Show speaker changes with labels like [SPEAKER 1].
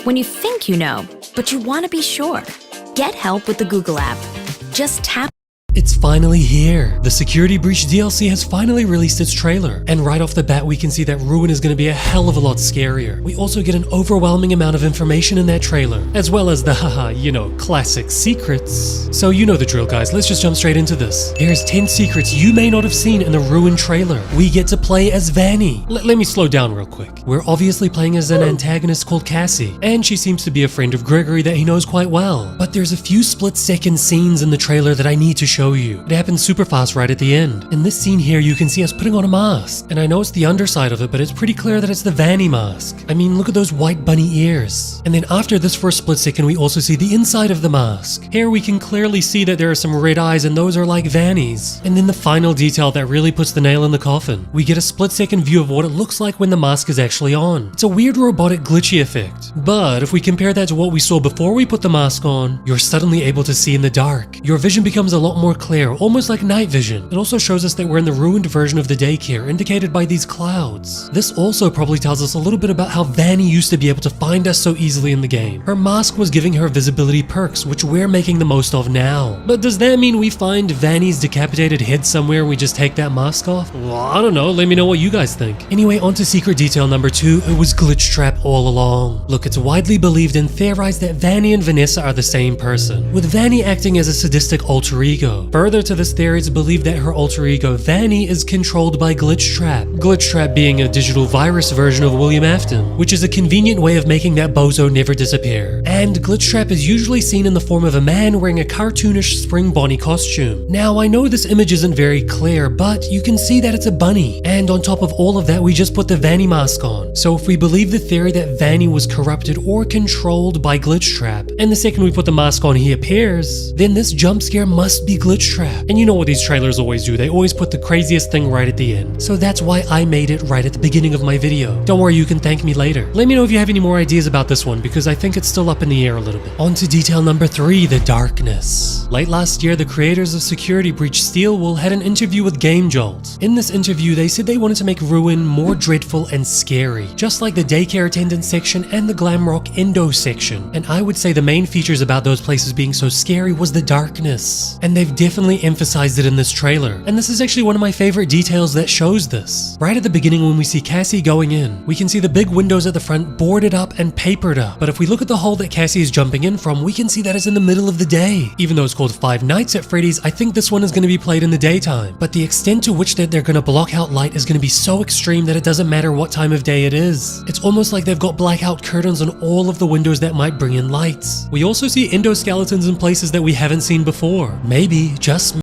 [SPEAKER 1] When you think you know, but you want to be sure, get help with the Google app. Just tap.
[SPEAKER 2] It's finally here! The Security Breach DLC has finally released its trailer, and right off the bat we can see that Ruin is going to be a hell of a lot scarier. We also get an overwhelming amount of information in that trailer, as well as the classic secrets. So you know the drill, guys, let's just jump straight into this. Here's 10 secrets you may not have seen in the Ruin trailer. We get to play as Vanny. Let me slow down real quick. We're obviously playing as an antagonist called Cassie, and she seems to be a friend of Gregory that he knows quite well. But there's a few split-second scenes in the trailer that I need to show you. It happens super fast right at the end. In this scene here, you can see us putting on a mask. And I know it's the underside of it, but it's pretty clear that it's the Vanny mask. I mean, look at those white bunny ears. And then after this, for a split second, we also see the inside of the mask. Here we can clearly see that there are some red eyes, and those are like Vanny's. And then the final detail that really puts the nail in the coffin. We get a split second view of what it looks like when the mask is actually on. It's a weird robotic glitchy effect. But if we compare that to what we saw before we put the mask on, you're suddenly able to see in the dark. Your vision becomes a lot more clear, almost like night vision. It also shows us that we're in the ruined version of the daycare, indicated by these clouds. This also probably tells us a little bit about how Vanny used to be able to find us so easily in the game. Her mask was giving her visibility perks, which we're making the most of now. But does that mean we find Vanny's decapitated head somewhere and we just take that mask off? Well, I don't know, let me know what you guys think. Anyway, on to secret detail number 2, it was Glitchtrap all along. Look, it's widely believed and theorized that Vanny and Vanessa are the same person, with Vanny acting as a sadistic alter ego. Further to this theory, it's believed that her alter ego Vanny is controlled by Glitchtrap. Glitchtrap being a digital virus version of William Afton, which is a convenient way of making that bozo never disappear. And Glitchtrap is usually seen in the form of a man wearing a cartoonish spring Bonnie costume. Now, I know this image isn't very clear, but you can see that it's a bunny. And on top of all of that, we just put the Vanny mask on. So if we believe the theory that Vanny was corrupted or controlled by Glitchtrap, and the second we put the mask on he appears, then this jump scare must be Glitchtrap. And you know what these trailers always do, they always put the craziest thing right at the end. So that's why I made it right at the beginning of my video. Don't worry, you can thank me later. Let me know if you have any more ideas about this one, because I think it's still up in the air a little bit. On to detail number 3, the darkness. Late last year, the creators of Security Breach Steelwool had an interview with Game Jolt. In this interview, they said they wanted to make Ruin more dreadful and scary, just like the daycare attendant section and the Glamrock Endo section. And I would say the main features about those places being so scary was the darkness. And they've definitely emphasized it in this trailer. And this is actually one of my favorite details that shows this. Right at the beginning when we see Cassie going in, we can see the big windows at the front boarded up and papered up. But if we look at the hole that Cassie is jumping in from, we can see that it's in the middle of the day. Even though it's called Five Nights at Freddy's, I think this one is going to be played in the daytime. But the extent to which that they're going to block out light is going to be so extreme that it doesn't matter what time of day it is. It's almost like they've got blackout curtains on all of the windows that might bring in lights. We also see endoskeletons in places that we haven't seen before. Maybe, just